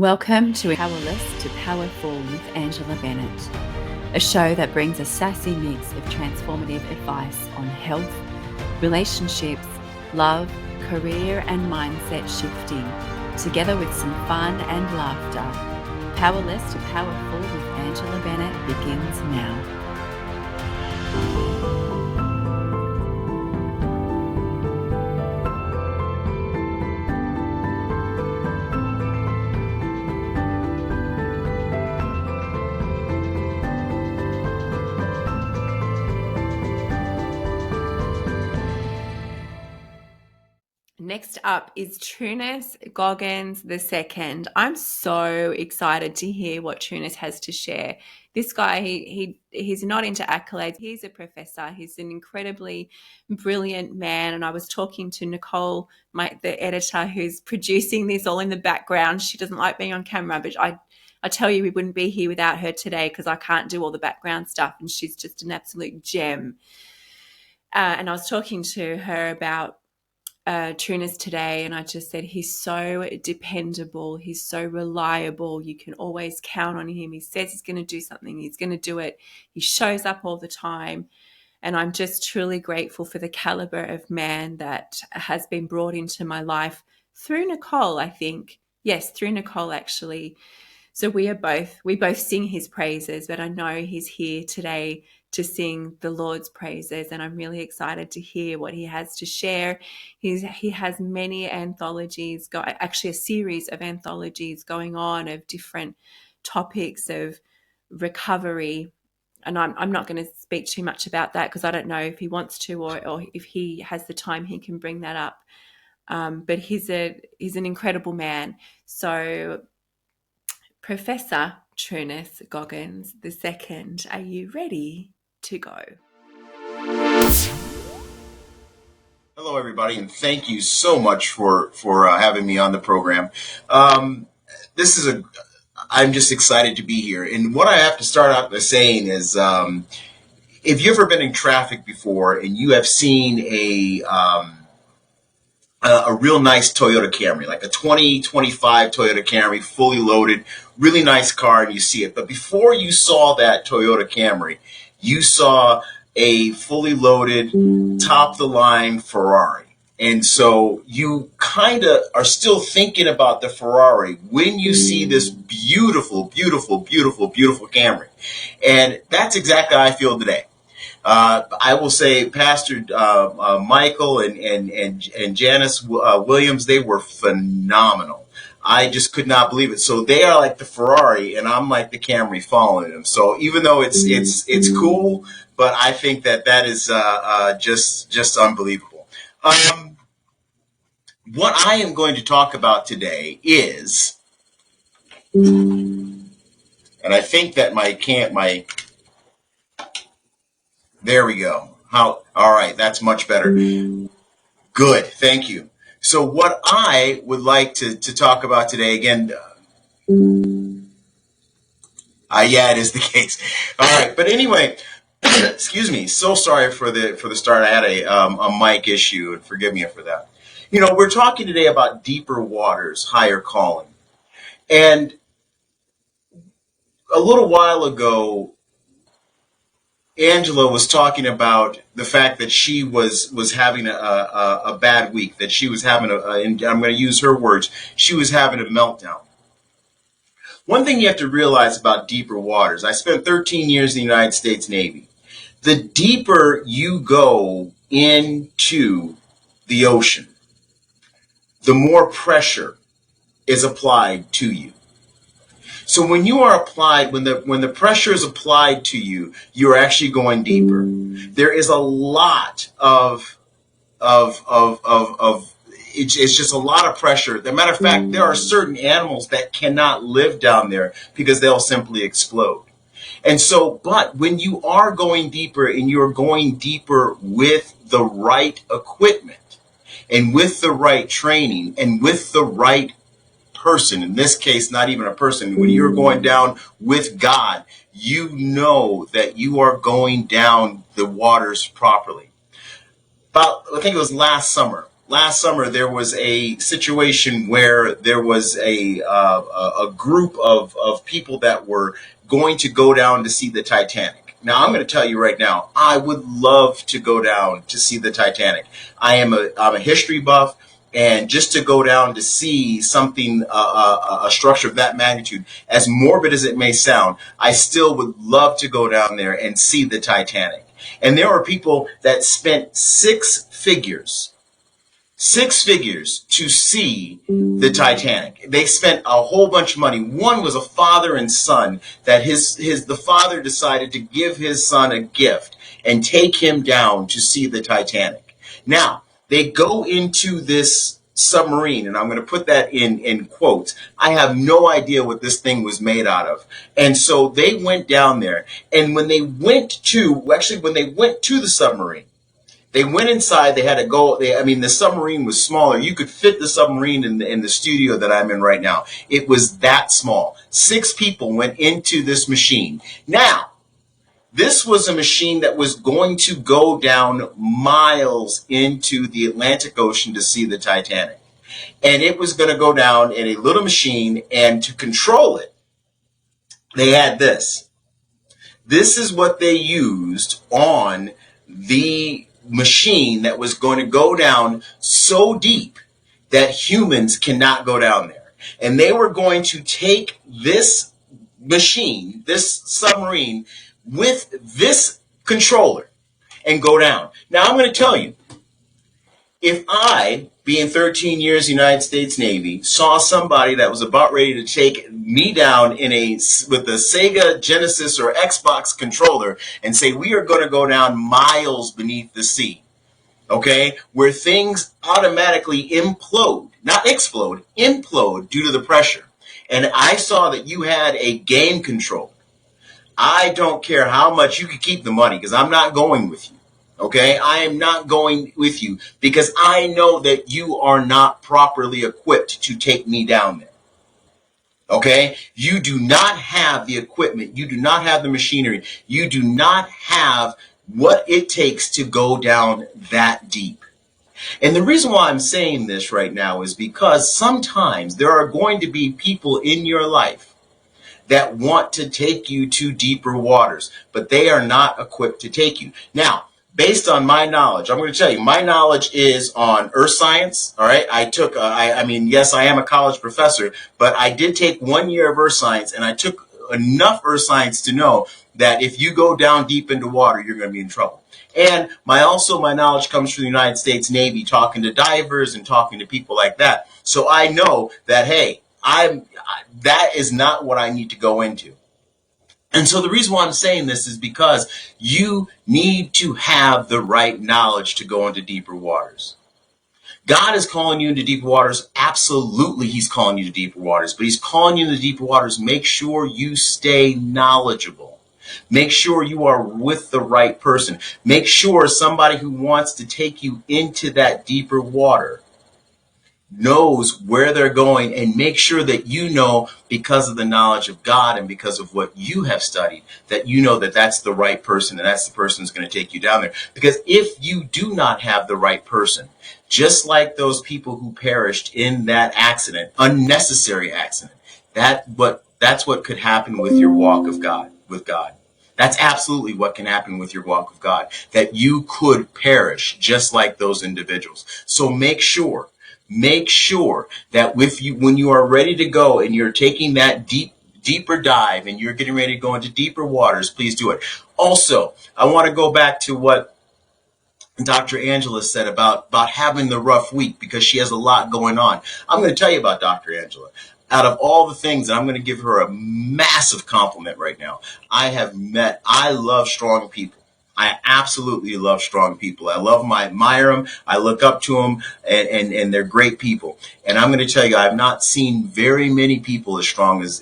Welcome to Powerless to Powerful with Angela Bennett, a show that brings a sassy mix of transformative advice on health, relationships, love, career, and mindset shifting, together with some fun and laughter. Powerless to Powerful with Angela Bennett begins now. Next up is Trunnis Goggins II. I'm so excited to hear what Trunnis has to share. This guy, he's not into accolades. He's a professor. He's an incredibly brilliant man. And I was talking to Nicole, the editor, who's producing this all in the background. She doesn't like being on camera, but I tell you, we wouldn't be here without her today because I can't do all the background stuff. And she's just an absolute gem. And I was talking to her about Trunnis today, and I just said he's so dependable, he's so reliable, you can always count on him. He says he's going to do something, he's going to do it. He shows up all the time, and I'm just truly grateful for the caliber of man that has been brought into my life through Nicole, I think. Yes, through Nicole, actually. So we both sing his praises, but I know he's here today to sing the Lord's praises, and I'm really excited to hear what he has to share. He has many anthologies, actually a series of anthologies going on of different topics of recovery, and I'm not going to speak too much about that because I don't know if he wants to or if he has the time he can bring that up. But he's an incredible man. So Professor Trunnis Goggins II, are you ready to go? Hello, everybody, and thank you so much for having me on the program. I'm just excited to be here. And what I have to start out by saying is, if you've ever been in traffic before and you have seen a real nice Toyota Camry, like a 2025 Toyota Camry, fully loaded, really nice car, and you see it. But before you saw that Toyota Camry, you saw a fully loaded, top-of-the-line Ferrari. And so you kind of are still thinking about the Ferrari when you see this beautiful, beautiful, beautiful, beautiful Camry. And that's exactly how I feel today. I will say Pastor Michael and Janice Williams, they were phenomenal. I just could not believe it. So they are like the Ferrari, and I'm like the Camry following them. So even though it's cool, but I think that is just unbelievable. What I am going to talk about today is, and I think that there we go. All right, that's much better. Good, thank you. So what I would like to talk about today, again, yeah, it is the case. All right, but anyway, excuse me. So sorry for the start. I had a mic issue, and forgive me for that. You know, we're talking today about deeper waters, higher calling, and a little while ago, Angela was talking about the fact that she was having a bad week, that she was having and I'm going to use her words, she was having a meltdown. One thing you have to realize about deeper waters, I spent 13 years in the United States Navy. The deeper you go into the ocean, the more pressure is applied to you. So when you are applied, when the pressure is applied to you, you're actually going deeper. There is a lot of it's just a lot of pressure. As a matter of fact, there are certain animals that cannot live down there because they'll simply explode. And so, but when you are going deeper and you're going deeper with the right equipment and with the right training and with the right person, in this case, not even a person, when you're going down with God, you know that you are going down the waters properly. I think it was last summer, last summer there was a situation where there was a group of people that were going to go down to see the Titanic. Now, I'm going to tell you right now, I would love to go down to see the Titanic. I'm a history buff, and just to go down to see something, a structure of that magnitude, as morbid as it may sound, I still would love to go down there and see the Titanic. And there are people that spent six figures to see the Titanic. They spent a whole bunch of money. One was a father and son that the father decided to give his son a gift and take him down to see the Titanic. Now, they go into this submarine, and I'm going to put that in quotes. I have no idea what this thing was made out of. And so they went down there, and when they went to the submarine, they went inside. They had to go. The submarine was smaller. You could fit the submarine in the studio that I'm in right now. It was that small. 6 people went into this machine. Now, this was a machine that was going to go down miles into the Atlantic Ocean to see the Titanic. And it was going to go down in a little machine, and to control it, they had this. This is what they used on the machine that was going to go down so deep that humans cannot go down there. And they were going to take this machine, this submarine, with this controller and go down. Now, I'm going to tell you, if I, being 13 years United States Navy, saw somebody that was about ready to take me down with a Sega Genesis or Xbox controller and say, we are going to go down miles beneath the sea, okay, where things automatically implode, not explode, implode due to the pressure. And I saw that you had a game controller. I don't care how much you could keep the money, because I'm not going with you. Okay, I am not going with you because I know that you are not properly equipped to take me down there. Okay, you do not have the equipment. You do not have the machinery. You do not have what it takes to go down that deep. And the reason why I'm saying this right now is because sometimes there are going to be people in your life that want to take you to deeper waters, but they are not equipped to take you. Now, based on my knowledge, I'm going to tell you, my knowledge is on earth science. All right. Yes, I am a college professor, but I did take 1 year of earth science, and I took enough earth science to know that if you go down deep into water, you're going to be in trouble. And my knowledge comes from the United States Navy, talking to divers and talking to people like that. So I know that, hey, that is not what I need to go into. And so the reason why I'm saying this is because you need to have the right knowledge to go into deeper waters. God is calling you into deeper waters. Absolutely, he's calling you to deeper waters. But he's calling you into deeper waters. Make sure you stay knowledgeable. Make sure you are with the right person. Make sure somebody who wants to take you into that deeper water knows where they're going, and make sure that you know, because of the knowledge of God and because of what you have studied, that you know that that's the right person, and that's the person who's going to take you down there. Because if you do not have the right person, just like those people who perished in that accident, unnecessary accident, that's what could happen with your walk with God. That's absolutely what can happen with your walk with God, that you could perish just like those individuals. So make sure that when you are ready to go and you're taking that deeper dive and you're getting ready to go into deeper waters, please do it. Also, I want to go back to what Dr. Angela said about having the rough week, because she has a lot going on. I'm going to tell you about Dr. Angela. Out of all the things, and I'm going to give her a massive compliment right now, I love strong people. I absolutely love strong people. I admire them. I look up to them, and they're great people. And I'm going to tell you, I've not seen very many people as strong as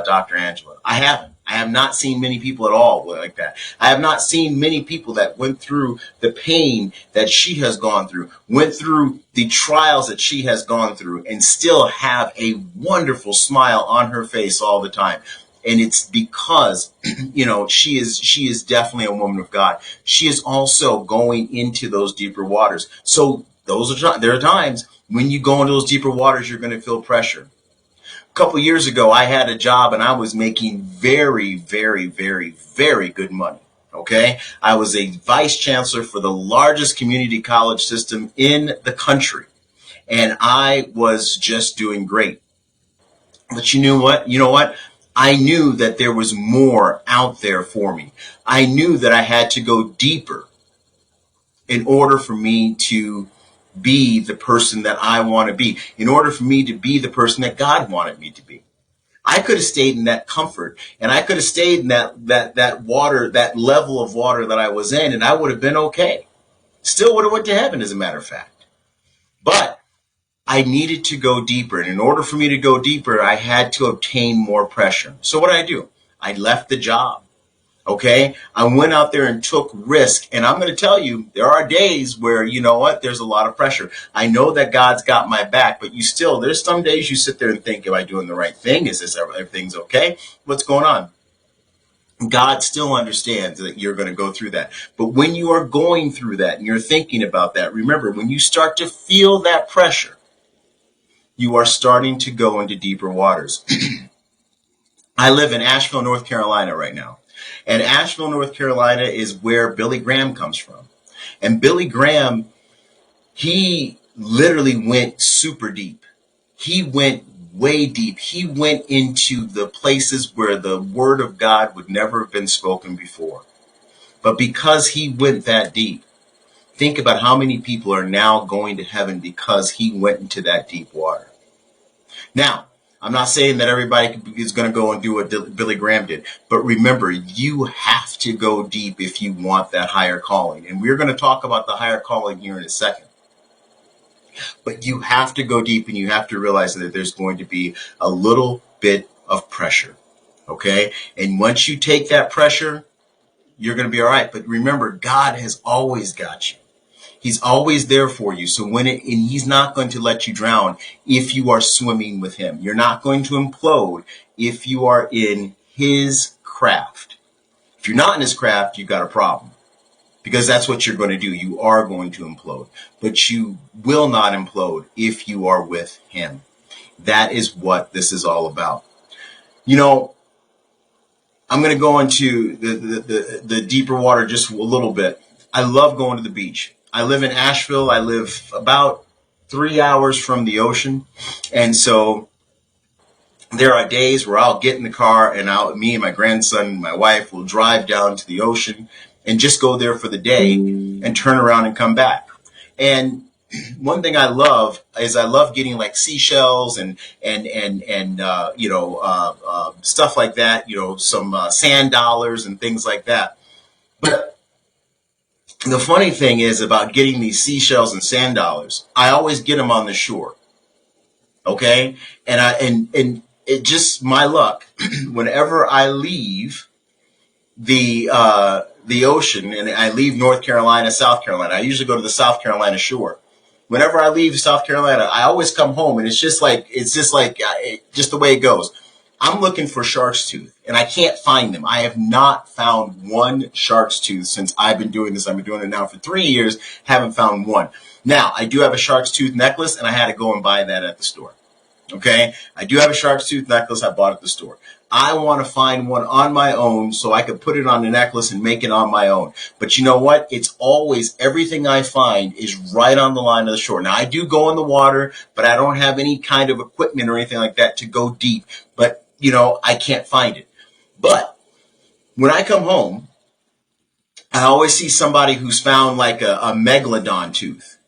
Dr. Angela. I haven't. I have not seen many people at all like that. I have not seen many people that went through the pain that she has gone through, went through the trials that she has gone through, and still have a wonderful smile on her face all the time. And it's because, she is definitely a woman of God. She is also going into those deeper waters. So There are times when you go into those deeper waters, you're going to feel pressure. A couple of years ago, I had a job and I was making very, very, very, very good money. Okay. I was a vice chancellor for the largest community college system in the country. And I was just doing great. But you know what? I knew that there was more out there for me. I knew that I had to go deeper in order for me to be the person that I want to be, in order for me to be the person that God wanted me to be. I could have stayed in that comfort, and I could have stayed in that water, that level of water that I was in, and I would have been okay. Still would have went to heaven, as a matter of fact. But I needed to go deeper, and in order for me to go deeper, I had to obtain more pressure. So what did I do? I left the job. Okay, I went out there and took risk. And I'm going to tell you, there are days where, you know what, there's a lot of pressure. I know that God's got my back, but there's some days you sit there and think, am I doing the right thing? Is this, everything's okay? What's going on? God still understands that you're going to go through that. But when you are going through that and you're thinking about that, remember, when you start to feel that pressure, you are starting to go into deeper waters. I live in Asheville, North Carolina right now. And Asheville, North Carolina is where Billy Graham comes from. And Billy Graham, he literally went super deep. He went way deep. He went into the places where the word of God would never have been spoken before. But because he went that deep, think about how many people are now going to heaven because he went into that deep water. Now, I'm not saying that everybody is going to go and do what Billy Graham did. But remember, you have to go deep if you want that higher calling. And we're going to talk about the higher calling here in a second. But you have to go deep, and you have to realize that there's going to be a little bit of pressure. Okay? And once you take that pressure, you're going to be all right. But remember, God has always got you. He's always there for you. So and he's not going to let you drown if you are swimming with him. You're not going to implode if you are in his craft. If you're not in his craft, you've got a problem, because that's what you're going to do. You are going to implode, but you will not implode if you are with him. That is what this is all about. You know, I'm going to go into the deeper water just a little bit. I love going to the beach. I live in Asheville. I live about 3 hours from the ocean. And so there are days where I'll get in the car and me and my grandson and my wife will drive down to the ocean and just go there for the day and turn around and come back. And one thing I love is getting like seashells and stuff like that, some sand dollars and things like that. But the funny thing is about getting these seashells and sand dollars, I always get them on the shore. Okay? And it just my luck. Whenever I leave the ocean and I leave North Carolina, South Carolina, I usually go to the South Carolina shore. Whenever I leave South Carolina, I always come home, and it's just the way it goes. I'm looking for shark's tooth, and I can't find them. I have not found one shark's tooth since I've been doing this. I've been doing it now for 3 years, haven't found one. Now, I do have a shark's tooth necklace, and I had to go and buy that at the store. Okay? I do have a shark's tooth necklace I bought at the store. I want to find one on my own so I could put it on a necklace and make it on my own. But you know what? It's always, everything I find is right on the line of the shore. Now, I do go in the water, but I don't have any kind of equipment or anything like that to go deep. But I can't find it. But when I come home, I always see somebody who's found like a megalodon tooth,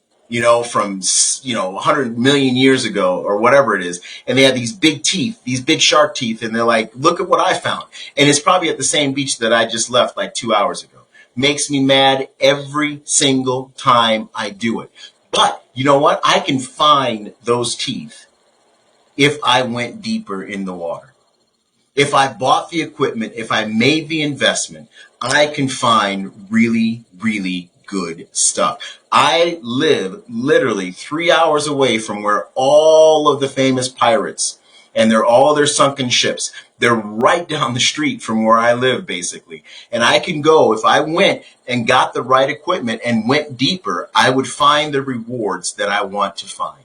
from, 100 million years ago or whatever it is. And they have these big teeth, these big shark teeth. And they're like, look at what I found. And it's probably at the same beach that I just left like 2 hours ago. Makes me mad every single time I do it. But you know what? I can find those teeth if I went deeper in the water. If I bought the equipment, if I made the investment, I can find really, really good stuff. I live literally 3 hours away from where all of the famous pirates and they're all their sunken ships. They're right down the street from where I live, basically. And I can go, if I went and got the right equipment and went deeper, I would find the rewards that I want to find.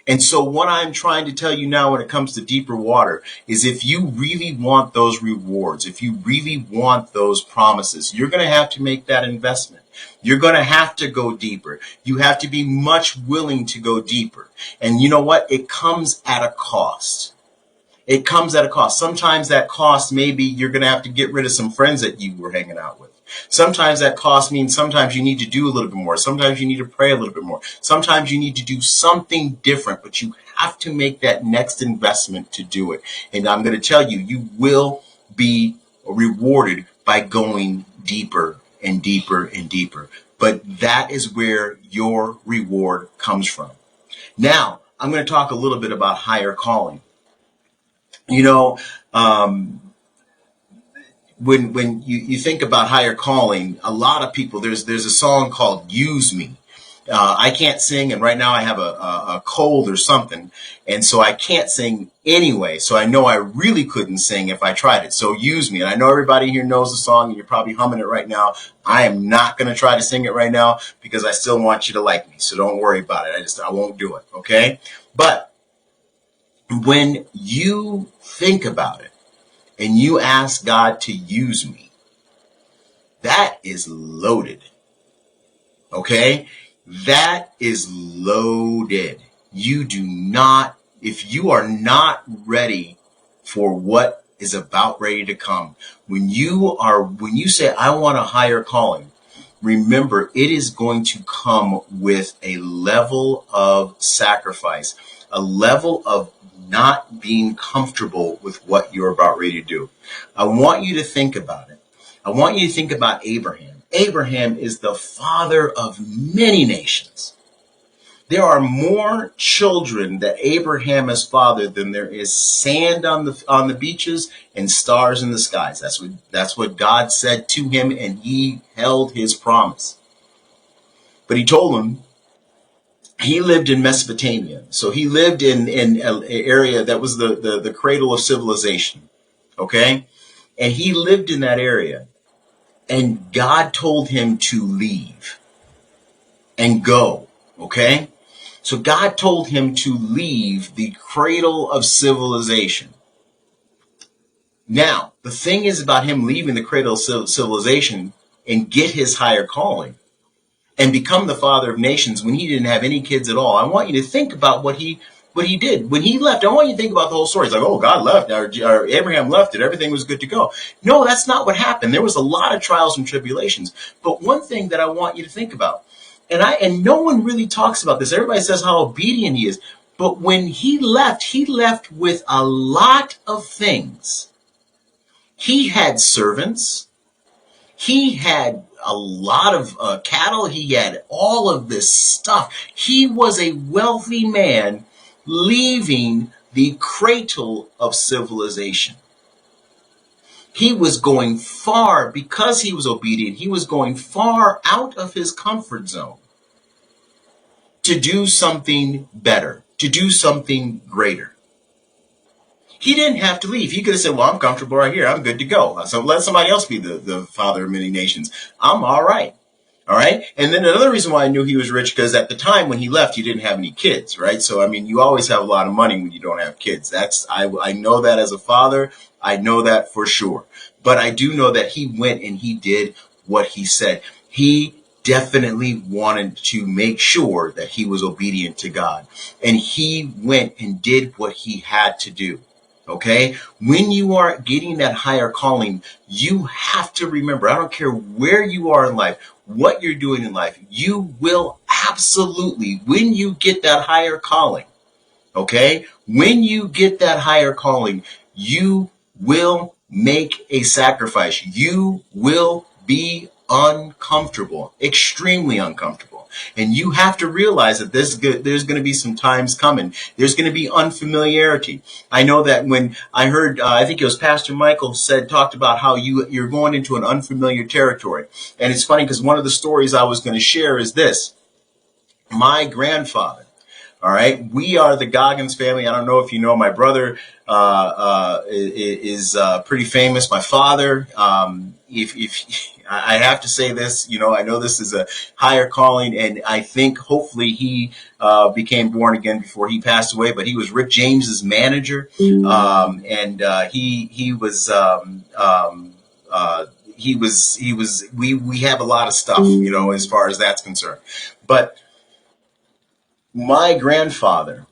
And so what I'm trying to tell you now when it comes to deeper water is if you really want those rewards, if you really want those promises, you're going to have to make that investment. You're going to have to go deeper. You have to be much willing to go deeper. And you know what? It comes at a cost. It comes at a cost. Sometimes that cost, maybe you're going to have to get rid of some friends that you were hanging out with. Sometimes that cost means sometimes you need to do a little bit more. Sometimes you need to pray a little bit more. Sometimes you need to do something different, but you have to make that next investment to do it. And I'm going to tell you, you will be rewarded by going deeper and deeper and deeper. But that is where your reward comes from. Now, I'm going to talk a little bit about higher calling. You know, when you think about higher calling, a lot of people, there's a song called Use Me. I can't sing, and right now I have a cold or something, and so I can't sing anyway. So I know I really couldn't sing if I tried it. So Use Me. And I know everybody here knows the song, and you're probably humming it right now. I am not going to try to sing it right now because I still want you to like me. So don't worry about it. I won't do it, okay? But when you think about it and you ask God to use me, that is loaded. Okay? That is loaded. You do not, if you are not ready for what is about ready to come, when you say, I want a higher calling, remember, it is going to come with a level of sacrifice, a level of not being comfortable with what you're about ready to do. I want you to think about it. I want you to think about Abraham. Abraham is the father of many nations. There are more children that Abraham has fathered than there is sand on the beaches and stars in the skies. That's what God said to him, and he held his promise. But he told him, he lived in Mesopotamia. So he lived in an area that was the cradle of civilization. Okay? And he lived in that area. And God told him to leave and go. Okay? So God told him to leave the cradle of civilization. Now, the thing is about him leaving the cradle of civilization and get his higher calling and become the father of nations when he didn't have any kids at all. I want you to think about what he did. When he left, I want you to think about the whole story. It's like, oh, God left, or Abraham left, and everything was good to go. No, that's not what happened. There was a lot of trials and tribulations. But one thing that I want you to think about, and no one really talks about this. Everybody says how obedient he is. But when he left with a lot of things. He had servants. He had a lot of cattle. He had all of this stuff. He was a wealthy man leaving the cradle of civilization. He was going far because he was obedient. He was going far out of his comfort zone to do something better, to do something greater. He didn't have to leave. He could have said, well, I'm comfortable right here. I'm good to go. So let somebody else be the father of many nations. I'm all right. All right. And then another reason why I knew he was rich, because at the time when he left, he didn't have any kids. Right. So, I mean, you always have a lot of money when you don't have kids. I know that as a father. I know that for sure. But I do know that he went and he did what he said. He definitely wanted to make sure that he was obedient to God. And he went and did what he had to do. Okay, when you are getting that higher calling, you have to remember, I don't care where you are in life, what you're doing in life, you will absolutely, when you get that higher calling, okay, when you get that higher calling, you will make a sacrifice. You will be uncomfortable, extremely uncomfortable. And you have to realize that there's going to be some times coming. There's going to be unfamiliarity. I know that when I heard, I think it was Pastor Michael talked about how you're going into an unfamiliar territory. And it's funny because one of the stories I was going to share is this. My grandfather, All right, we are the Goggins family. I don't know if you know, my brother is pretty famous. My father, if I have to say this, I know this is a higher calling, and I think hopefully he became born again before he passed away. But he was Rick James's manager, and he was. We have a lot of stuff, as far as that's concerned. But my grandfather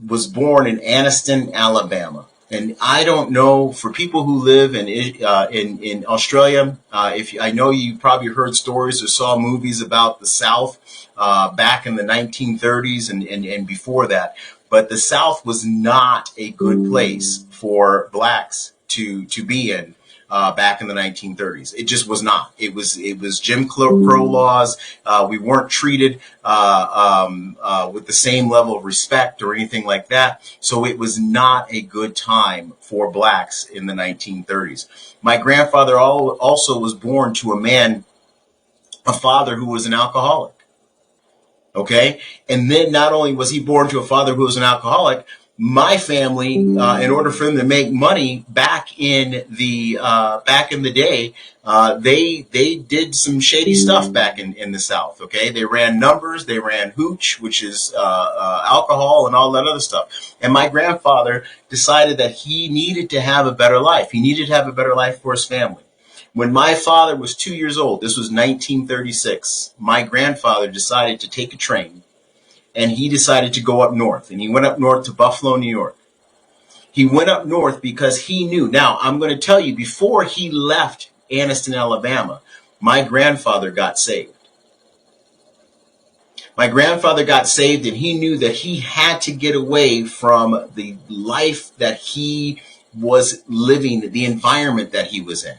was born in Anniston, Alabama. And I don't know, for people who live in Australia, I know you probably heard stories or saw movies about the South back in the 1930s and before that. But the South was not a good place for blacks to be in. Back in the 1930s, it just was not. It was Jim Crow laws. We weren't treated with the same level of respect or anything like that. So it was not a good time for blacks in the 1930s. My grandfather also was born to a father who was an alcoholic. Okay, and then not only was he born to a father who was an alcoholic, my family, in order for them to make money back in the day, they did some shady stuff back in the South. Okay, they ran numbers, they ran hooch, which is alcohol and all that other stuff. And my grandfather decided that he needed to have a better life. He needed to have a better life for his family. When my father was 2 years old, this was 1936, my grandfather decided to take a train, and he decided to go up north. And he went up north to Buffalo, New York. He went up north because he knew. Now, I'm going to tell you, before he left Anniston, Alabama, my grandfather got saved. My grandfather got saved, and he knew that he had to get away from the life that he was living, the environment that he was in.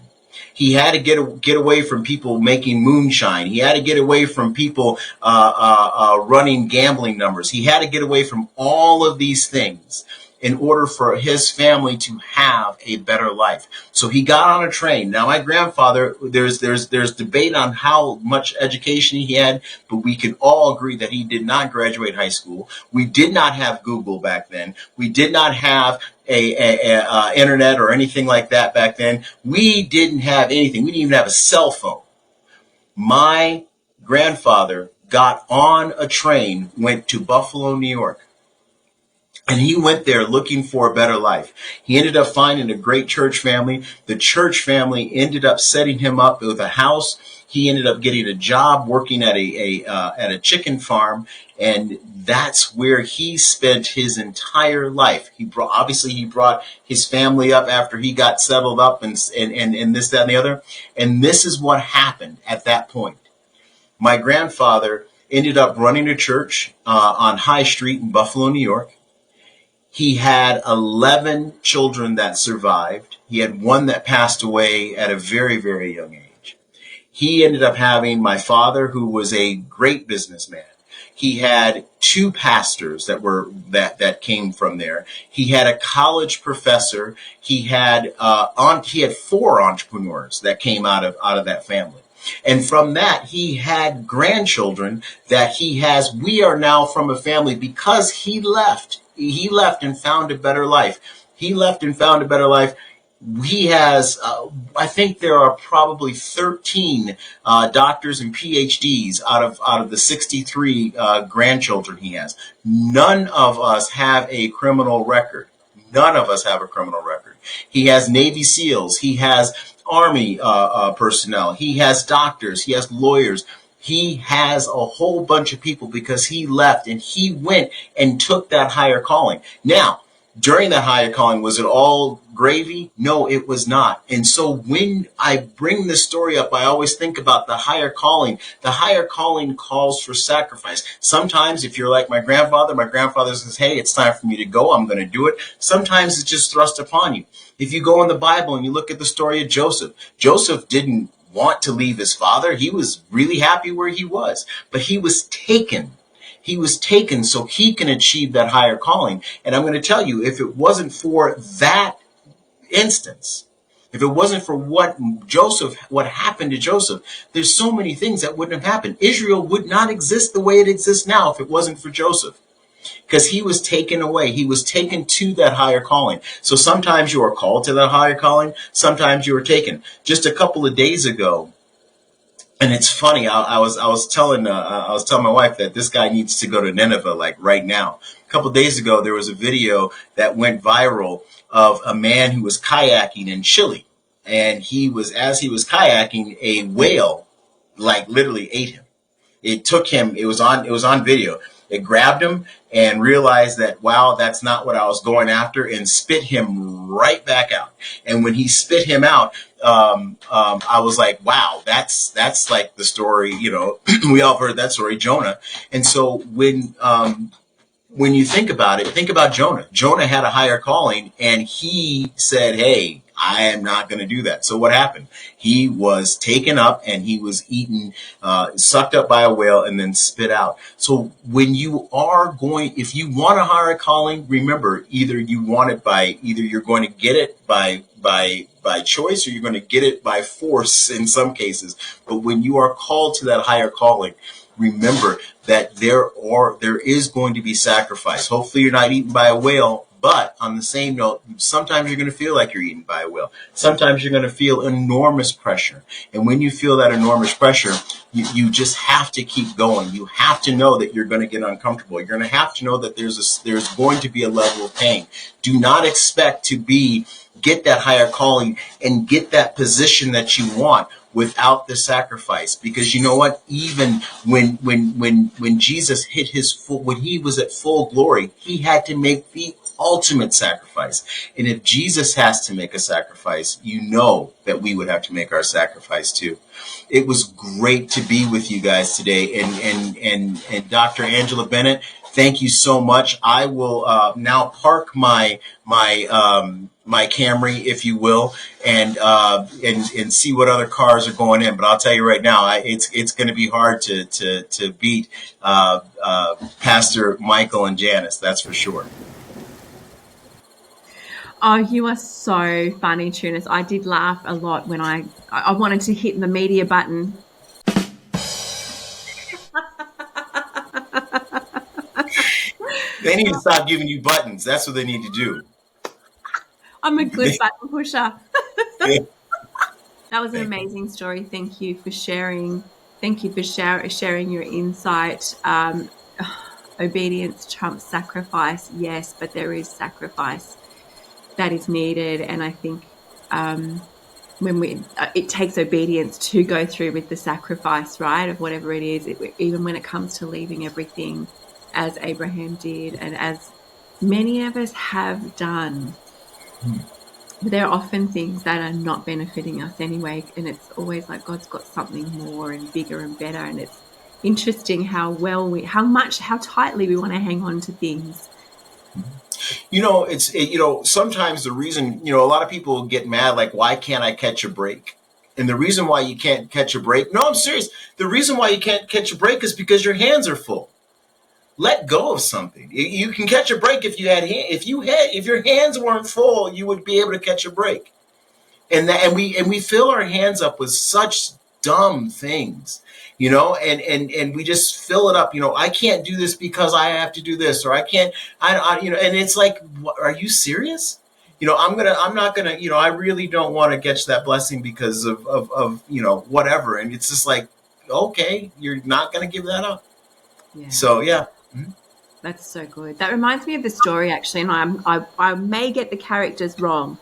He had to get away from people making moonshine. He had to get away from people running gambling numbers. He had to get away from all of these things in order for his family to have a better life. So he got on a train. Now, my grandfather, there's debate on how much education he had, but we can all agree that he did not graduate high school. We did not have Google back then. We did not have a internet or anything like that back then. We didn't have anything. We didn't even have a cell phone. My grandfather got on a train, went to Buffalo, New York. And he went there looking for a better life. He ended up finding a great church family. The church family ended up setting him up with a house. He ended up getting a job working at a chicken farm, and that's where he spent his entire life. He brought his family up after he got settled up, and this, that, and the other. And this is what happened at that point. My grandfather ended up running a church on High Street in Buffalo, New York. He had 11 children that survived. He had one that passed away at a very, very young age. He ended up having my father, who was a great businessman. He had 2 pastors that came from there. He had a college professor. He had 4 entrepreneurs that came out of that family. And from that, he had grandchildren that he has. We are now from a family because he left. He left and found a better life. He has, I think there are probably 13 doctors and PhDs out of the 63 grandchildren he has. None of us have a criminal record. None of us have a criminal record. He has Navy SEALs. He has Army personnel. He has doctors. He has lawyers. He has a whole bunch of people because he left and he went and took that higher calling. Now, during that higher calling, was it all gravy? No, it was not. And so when I bring this story up, I always think about the higher calling. The higher calling calls for sacrifice. Sometimes if you're like my grandfather says, hey, it's time for me to go. I'm going to do it. Sometimes it's just thrust upon you. If you go in the Bible and you look at the story of Joseph, Joseph didn't want to leave his father. He was really happy where he was, but he was taken. He was taken so he can achieve that higher calling. And I'm going to tell you, if it wasn't for that instance, If it wasn't for what happened to Joseph, there's so many things that wouldn't have happened. Israel would not exist the way it exists now if it wasn't for Joseph, because he was taken away. He was taken to that higher calling. So sometimes you are called to that higher calling. Sometimes you are taken. Just a couple of days ago, and it's funny. I was telling my wife that this guy needs to go to Nineveh like right now. A couple of days ago, there was a video that went viral of a man who was kayaking in Chile, and as he was kayaking, a whale like literally ate him. It took him. It was on video. It grabbed him and realized that, wow, that's not what I was going after, and spit him right back out. And when he spit him out, I was like, wow, that's like the story. We all heard that story, Jonah. And so when you think about it, think about Jonah. Jonah had a higher calling, and he said, hey, I am not going to do that. So what happened? He was taken up and he was eaten, sucked up by a whale, and then spit out. So when if you want a higher calling, remember, either you're going to get it by choice, or you're going to get it by force in some cases. But when you are called to that higher calling, remember that there is going to be sacrifice. Hopefully you're not eaten by a whale, but on the same note, sometimes you're going to feel like you're eaten by a whale. Sometimes you're going to feel enormous pressure. And when you feel that enormous pressure, you just have to keep going. You have to know that you're going to get uncomfortable. You're going to have to know that there's going to be a level of pain. Do not expect to get that higher calling and get that position that you want without the sacrifice. Because you know what? Even when Jesus when he was at full glory, he had to make the ultimate sacrifice. And if Jesus has to make a sacrifice, you know that we would have to make our sacrifice too. It was great to be with you guys today. And Dr. Angela Bennett, thank you so much. I will now park my Camry, if you will, and see what other cars are going in. But I'll tell you right now, it's going to be hard to beat Pastor Michael and Janice. That's for sure. Oh, you are so funny, Trunnis. I did laugh a lot when I wanted to hit the media button. They need to stop giving you buttons. That's what they need to do. I'm a good button pusher. That was an amazing story. Thank you for sharing. Thank you for sharing your insight. Obedience trumps sacrifice. Yes, but there is sacrifice that is needed. And I think it takes obedience to go through with the sacrifice, right, of whatever it is, even when it comes to leaving everything, as Abraham did and as many of us have done. There are often things that are not benefiting us anyway, and it's always like God's got something more and bigger and better. And it's interesting how tightly we want to hang on to things. Sometimes the reason, a lot of people get mad, like, why can't I catch a break? And the reason why you can't catch a break, no, I'm serious. The reason why you can't catch a break is because your hands are full. Let go of something. You can catch a break if your hands weren't full, you would be able to catch a break. And we fill our hands up with such dumb things, and we just fill it up. I can't do this because I have to do this, or I can't, and it's like, are you serious? I'm not gonna, I really don't want to catch that blessing because of whatever. And it's just like, okay, you're not going to give that up. Yeah. So, yeah. That's so good. That reminds me of the story, actually, and I may get the characters wrong,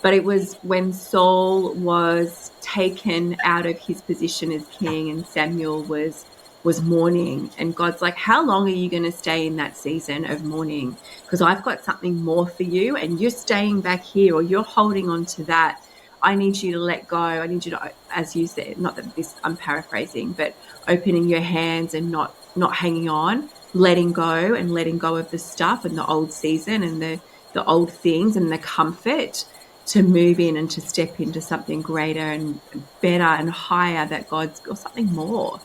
but it was when Saul was taken out of his position as king and Samuel was mourning, and God's like, how long are you going to stay in that season of mourning? Because I've got something more for you, and you're staying back here, or you're holding on to that. I need you to let go. I need you to, as you said, not that this, I'm paraphrasing, but opening your hands and not hanging on, letting go of the stuff and the old season and the old things and the comfort, to move in and to step into something greater and better and higher that God's got, something more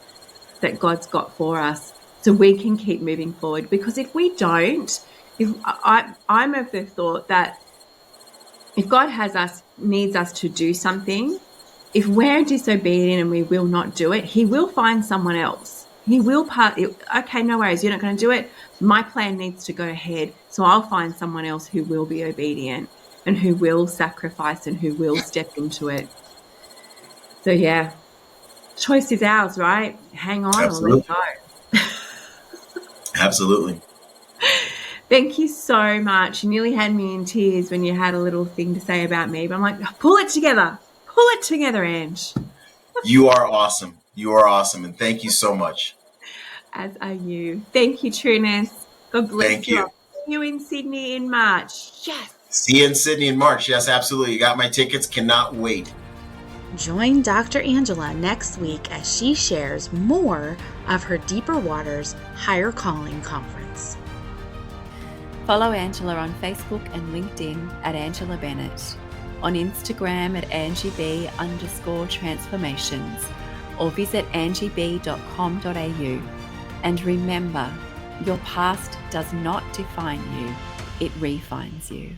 that God's got for us, so we can keep moving forward. Because if we don't, I'm of the thought that if God needs us to do something, if we're disobedient and we will not do it, he will find someone else. He will okay, no worries, you're not going to do it. My plan needs to go ahead. So I'll find someone else who will be obedient and who will sacrifice and who will step into it. So yeah, choice is ours, right? Hang on or let Absolutely. go. Absolutely. Thank you so much. You nearly had me in tears when you had a little thing to say about me, but I'm like, pull it together. Pull it together, Ange. You are awesome. You are awesome. And thank you so much. As are you. Thank you, Trunnis. God bless Thank you. you. I'll see you in Sydney in March. Yes. See you in Sydney in March. Yes, absolutely. You got my tickets. Cannot wait. Join Dr. Angela next week as she shares more of her Deeper Waters Higher Calling Conference. Follow Angela on Facebook and LinkedIn at Angela Bennett, on Instagram at angieb_transformations, or visit angieb.com.au. And remember, your past does not define you, it refines you.